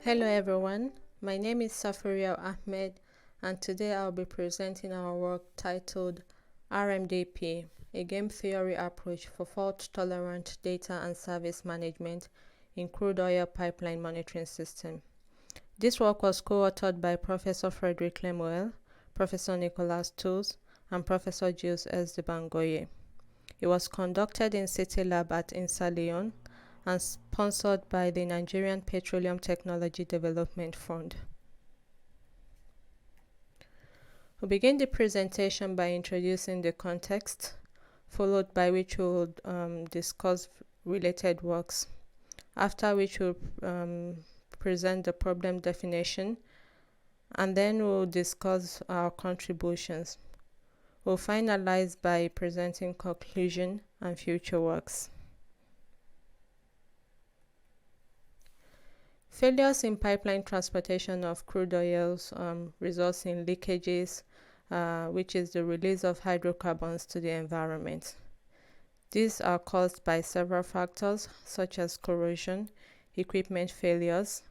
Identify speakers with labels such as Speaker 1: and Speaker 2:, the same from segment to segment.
Speaker 1: Hello everyone, my name is Safuriyawu Ahmed, and today I'll be presenting our work titled MDP A Game Theory Approach for Fault-Tolerant Data and Service Management in Crude Oil Pipeline Monitoring System. This work was co-authored by Professor Frédéric, Professor Nicolas Stouls, and Professor Dibangoye. It was conducted in CITI Lab at INSA-Lyon and sponsored by the Nigerian Petroleum Technology Development Fund. We'll begin the presentation by introducing the context, followed by which we'll discuss related works, after which we'll present the problem definition, and then we'll discuss our contributions. We'll finalize by presenting conclusion and future works. Failures in pipeline transportation of crude oils results in leakages, which is the release of hydrocarbons to the environment. These are caused by several factors such as corrosion, equipment failures,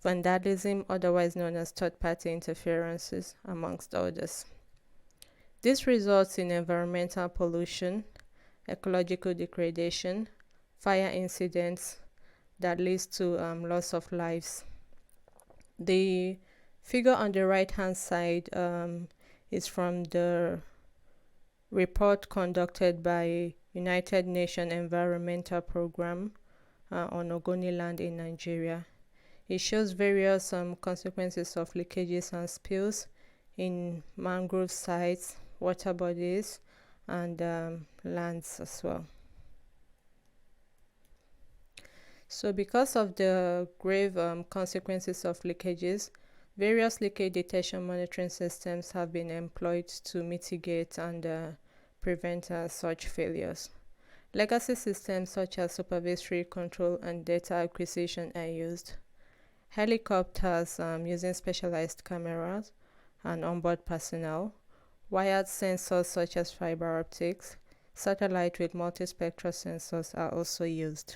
Speaker 1: vandalism, otherwise known as third-party interferences, amongst others. This results in environmental pollution, ecological degradation, fire incidents, that leads to loss of lives. The figure on the right hand side is from the report conducted by United Nations Environmental Program on Ogoni land in Nigeria. It shows various consequences of leakages and spills in mangrove sites, water bodies, and lands as well. So because of the grave consequences of leakages, various leakage detection monitoring systems have been employed to mitigate and prevent such failures. Legacy systems such as supervisory control and data acquisition are used. Helicopters using specialized cameras and onboard personnel, wired sensors such as fiber optics, satellite with multispectral sensors are also used.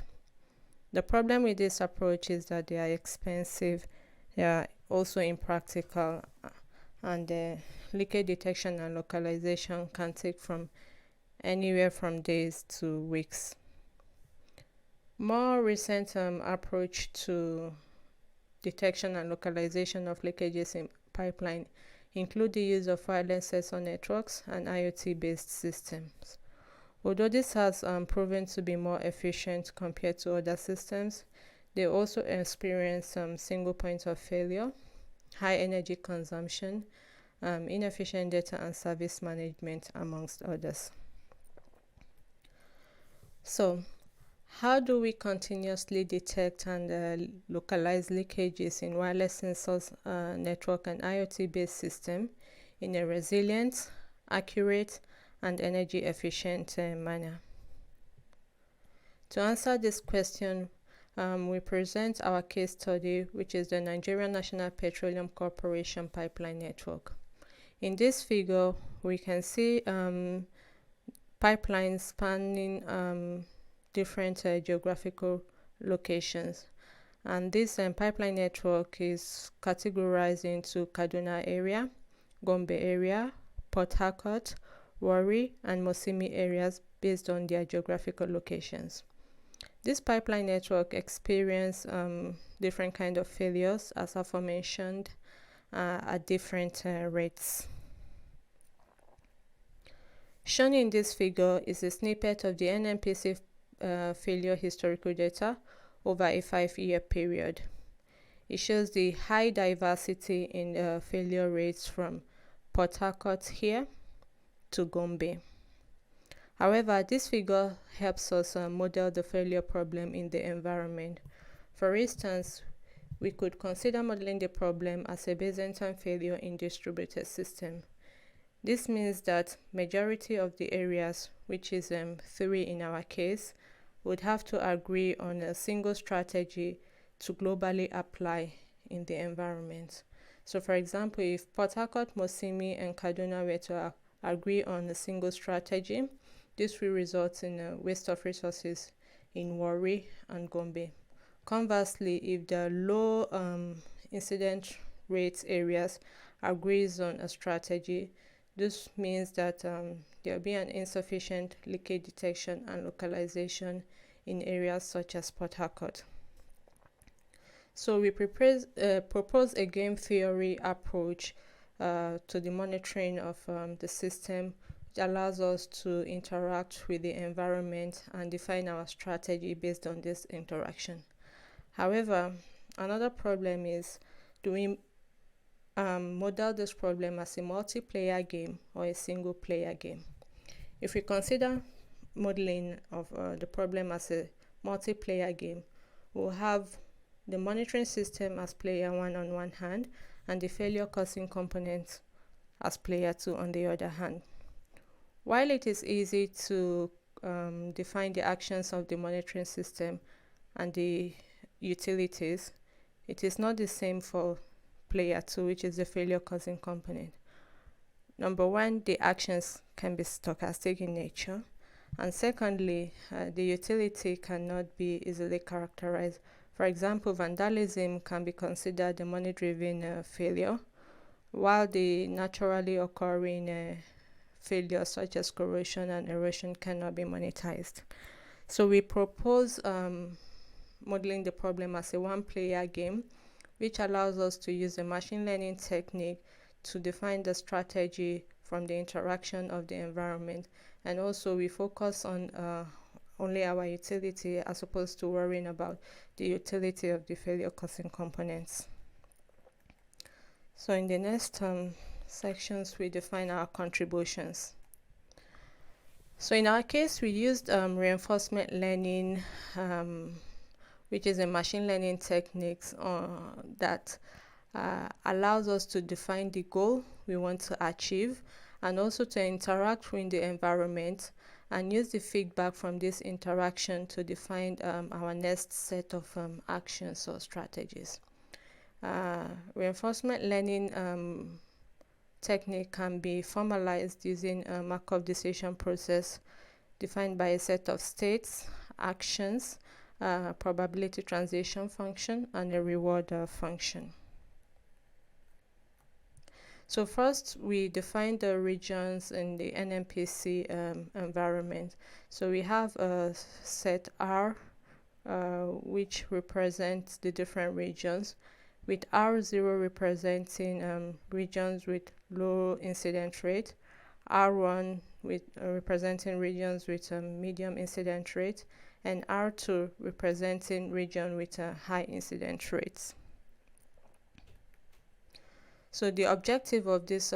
Speaker 1: The problem with this approach is that they are expensive, they are also impractical, and leakage detection and localization can take from anywhere from days to weeks. More recent approach to detection and localization of leakages in pipeline include the use of wireless sensor networks and IoT-based systems. Although this has proven to be more efficient compared to other systems, they also experience some single points of failure, high energy consumption, inefficient data and service management, amongst others. So, how do we continuously detect and localize leakages in wireless sensors, network, and IoT-based system in a resilient, accurate, and energy efficient manner? To answer this question, we present our case study, which is the Nigerian National Petroleum Corporation pipeline network. In this figure, we can see pipelines spanning different geographical locations. And this pipeline network is categorized into Kaduna area, Gombe area, Port Harcourt, Warri, and Mosimi areas based on their geographical locations. This pipeline network experienced different kind of failures, as aforementioned, at different rates. Shown in this figure is a snippet of the NNPC failure historical data over a 5-year period. It shows the high diversity in failure rates from Port Harcourt here to Gombe. However, this figure helps us model the failure problem in the environment. For instance, we could consider modeling the problem as a Byzantine failure in distributed system. This means that majority of the areas, which is 3 in our case, would have to agree on a single strategy to globally apply in the environment. So for example, if Port Harcourt, Mosimi, and Kaduna were to agree on a single strategy, this will result in a waste of resources in Warri and Gombe. Conversely, if the low incident rate areas agrees on a strategy, this means that there will be an insufficient leakage detection and localization in areas such as Port Harcourt. So we propose a game theory approach to the monitoring of the system, which allows us to interact with the environment and define our strategy based on this interaction. However, another problem is, do we model this problem as a multiplayer game or a single player game? If we consider modeling of the problem as a multiplayer game, we'll have the monitoring system as player 1 on one hand and the failure causing component as player 2 on the other hand. While it is easy to define the actions of the monitoring system and the utilities, it is not the same for player 2, which is the failure causing component. Number one, the actions can be stochastic in nature, and secondly, the utility cannot be easily characterized. For example, vandalism can be considered a money-driven failure, while the naturally occurring failures such as corrosion and erosion cannot be monetized. So we propose modeling the problem as a one-player game, which allows us to use a machine learning technique to define the strategy from the interaction of the environment. And also we focus on only our utility as opposed to worrying about the utility of the failure causing components. So in the next sections, we define our contributions. So in our case, we used reinforcement learning, which is a machine learning technique that allows us to define the goal we want to achieve and also to interact with the environment and use the feedback from this interaction to define our next set of actions or strategies. Reinforcement learning technique can be formalized using a Markov decision process defined by a set of states, actions, probability transition function, and a reward function. So first, we define the regions in the NMPC environment. So we have a set R, which represents the different regions, with R0 representing regions with low incident rate, R1 with representing regions with medium incident rate, and R2 representing region with high incident rates. So the objective of this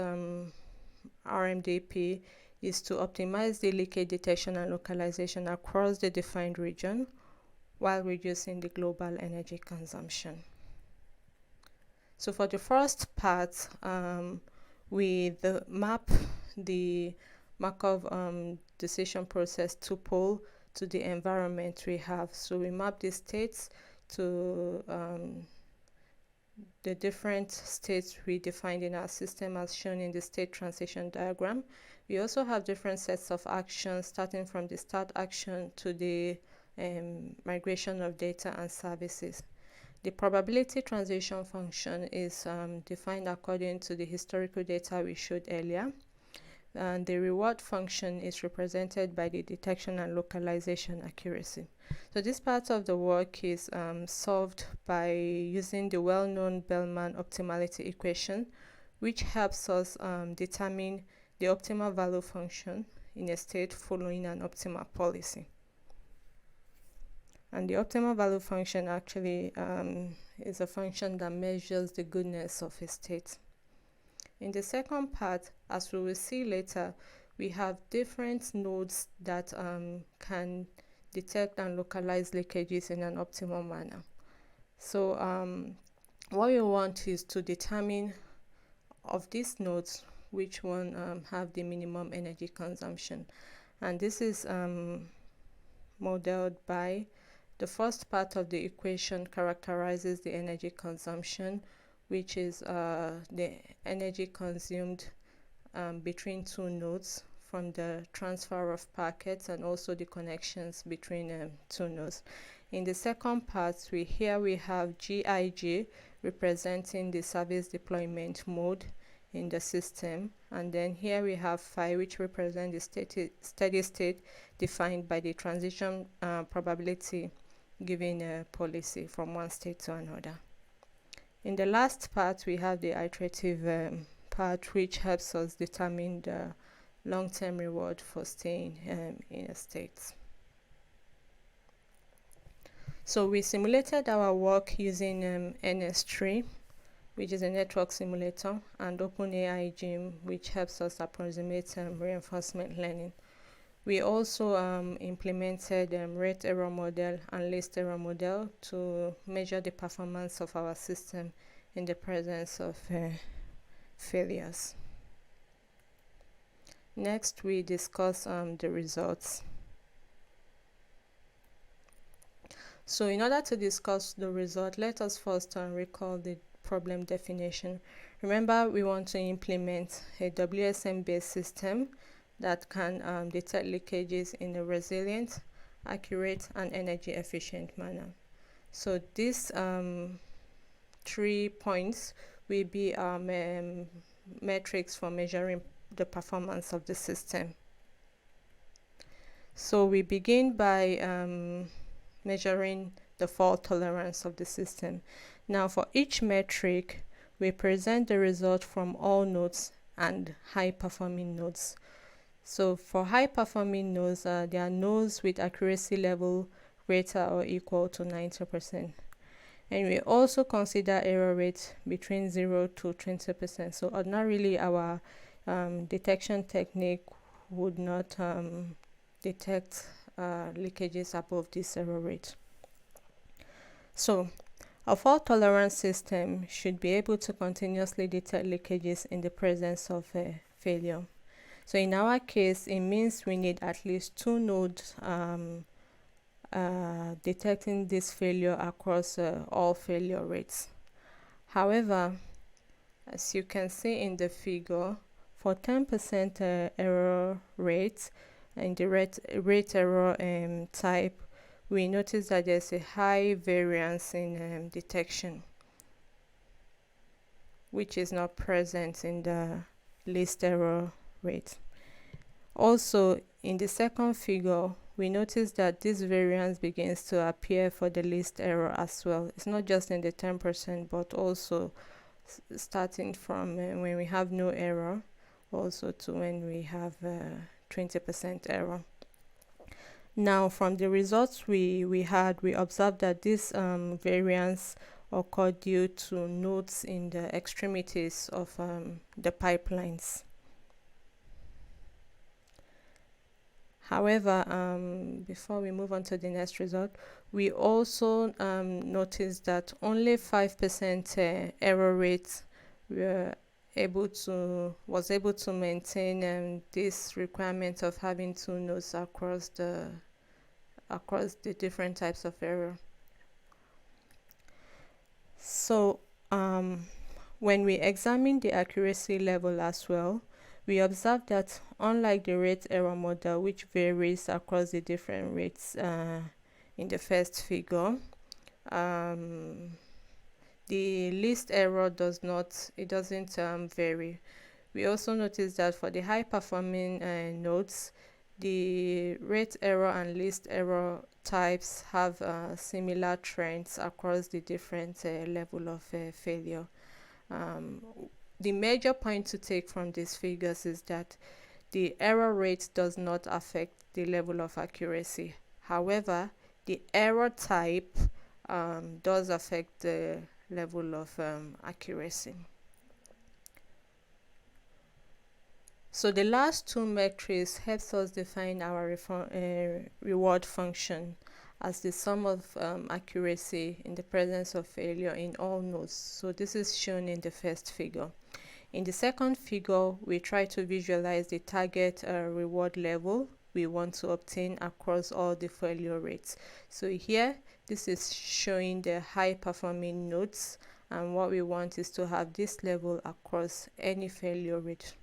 Speaker 1: RMDP is to optimize the leakage detection and localization across the defined region while reducing the global energy consumption. So for the first part, we map the Markov decision process tuple to the environment we have. So we map the states to the different states we defined in our system as shown in the state transition diagram. We also have different sets of actions starting from the start action to the migration of data and services. The probability transition function is defined according to the historical data we showed earlier. And the reward function is represented by the detection and localization accuracy. So this part of the work is solved by using the well-known Bellman optimality equation, which helps us determine the optimal value function in a state following an optimal policy. And the optimal value function actually is a function that measures the goodness of a state. In the second part, as we will see later, we have different nodes that can detect and localize leakages in an optimal manner. So what we want is to determine of these nodes which one have the minimum energy consumption. And this is modeled by the first part of the equation characterizes the energy consumption, which is the energy consumed between two nodes from the transfer of packets and also the connections between two nodes. In the second part, here we have GIG representing the service deployment mode in the system, and then here we have phi, which represent the steady state defined by the transition probability given a policy from one state to another. In the last part, we have the iterative part, which helps us determine the long-term reward for staying in a state. So we simulated our work using NS3, which is a network simulator, and OpenAI Gym, which helps us approximate reinforcement learning. We also implemented rate error model and list error model to measure the performance of our system in the presence of failures. Next, we discuss the results. So in order to discuss the result, let us first recall the problem definition. Remember, we want to implement a WSM-based system that can detect leakages in a resilient, accurate, and energy-efficient manner. So these 3 points will be our metrics for measuring the performance of the system. So we begin by measuring the fault tolerance of the system. Now, for each metric, we present the result from all nodes and high-performing nodes. So for high-performing nodes, there are nodes with accuracy level greater or equal to 90%. And we also consider error rates between 0 to 20%. So ordinarily, our detection technique would not detect leakages above this error rate. So a fault tolerance system should be able to continuously detect leakages in the presence of a failure. So in our case, it means we need at least 2 nodes detecting this failure across all failure rates. However, as you can see in the figure, for 10% error rate in the rate error type, we notice that there's a high variance in detection, which is not present in the least error rate. Also, in the second figure, we notice that this variance begins to appear for the least error as well. It's not just in the 10%, but also starting from when we have no error, also to when we have 20% error. Now, from the results we observed that this variance occurred due to nodes in the extremities of the pipelines. However, before we move on to the next result, we also noticed that only 5% error rate was able to maintain this requirement of having 2 nodes across the different types of error. So when we examine the accuracy level as well, we observe that unlike the rate error model, which varies across the different rates in the first figure, the least error doesn't vary. We also notice that for the high performing nodes, the rate error and least error types have similar trends across the different level of failure. The major point to take from these figures is that the error rate does not affect the level of accuracy. However, the error type does affect the level of accuracy. So the last 2 metrics helps us define our reward function as the sum of accuracy in the presence of failure in all nodes. So this is shown in the first figure. In the second figure, we try to visualize the target reward level we want to obtain across all the failure rates. So here, this is showing the high performing nodes, and what we want is to have this level across any failure rate.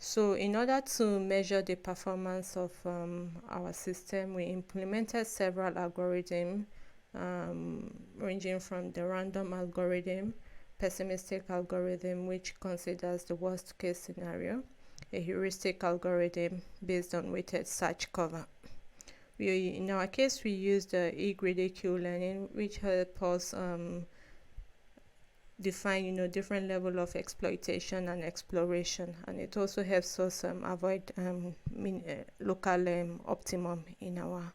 Speaker 1: So in order to measure the performance of our system, we implemented several algorithms ranging from the random algorithm, pessimistic algorithm, which considers the worst case scenario, a heuristic algorithm based on weighted search cover. In our case, we used the E-Q learning, which helped us define different level of exploitation and exploration, and it also helps us avoid local optimum in our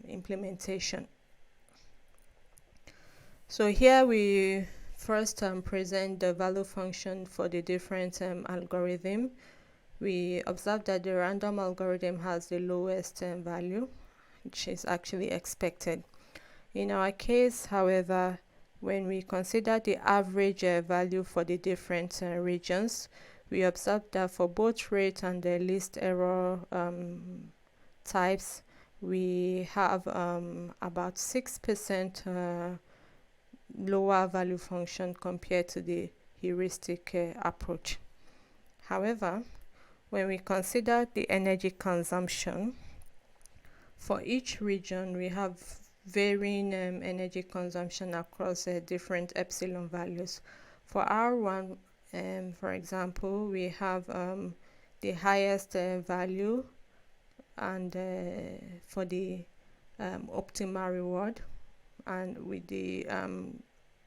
Speaker 1: implementation. So here we first present the value function for the different algorithm. We observe that the random algorithm has the lowest value, which is actually expected. In our case, however, when we consider the average value for the different regions, we observe that for both rate and the least error types, we have about 6% lower value function compared to the heuristic approach. However, when we consider the energy consumption, for each region we have varying energy consumption across different epsilon values. For R1, for example, we have the highest value, and for the optimal reward, and with the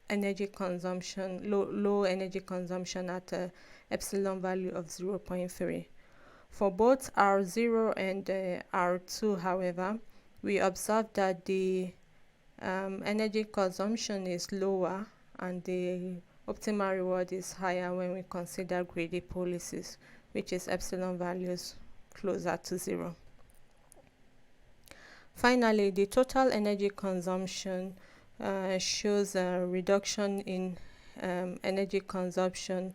Speaker 1: energy consumption, low energy consumption at epsilon value of 0.3. For both R0 and R2, however, we observe that the energy consumption is lower and the optimal reward is higher when we consider greedy policies, which is epsilon values closer to 0. Finally, the total energy consumption shows a reduction in energy consumption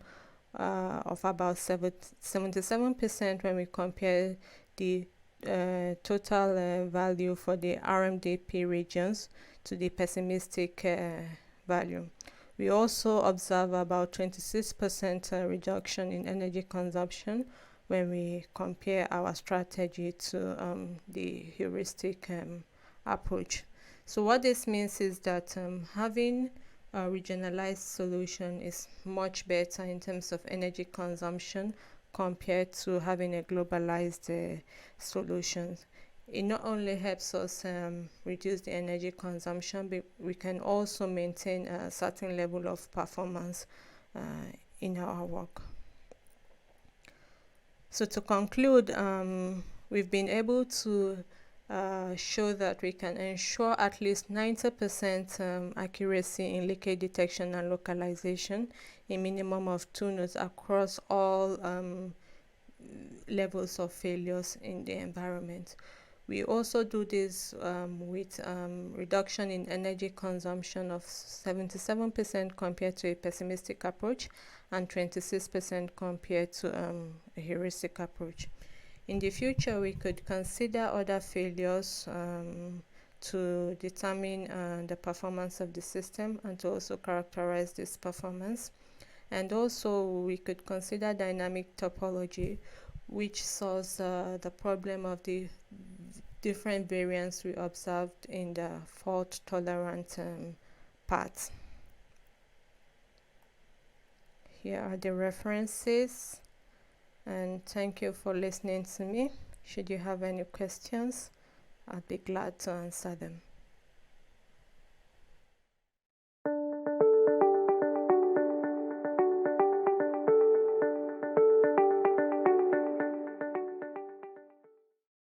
Speaker 1: of about 77% when we compare the total value for the RMDP regions to the pessimistic value. We also observe about 26% reduction in energy consumption when we compare our strategy to the heuristic approach. So what this means is that having a regionalized solution is much better in terms of energy consumption compared to having a globalized solution. It not only helps us reduce the energy consumption, but we can also maintain a certain level of performance in our work. So to conclude, we've been able to show that we can ensure at least 90% accuracy in leakage detection and localization, a minimum of 2 nodes across all levels of failures in the environment. We also do this with reduction in energy consumption of 77% compared to a pessimistic approach and 26% compared to a heuristic approach. In the future, we could consider other failures to determine the performance of the system and to also characterize this performance. And also, we could consider dynamic topology, which solves the problem of the different variants we observed in the fault tolerant parts. Here are the references, and thank you for listening to me. Should you have any questions, I'd be glad to answer them.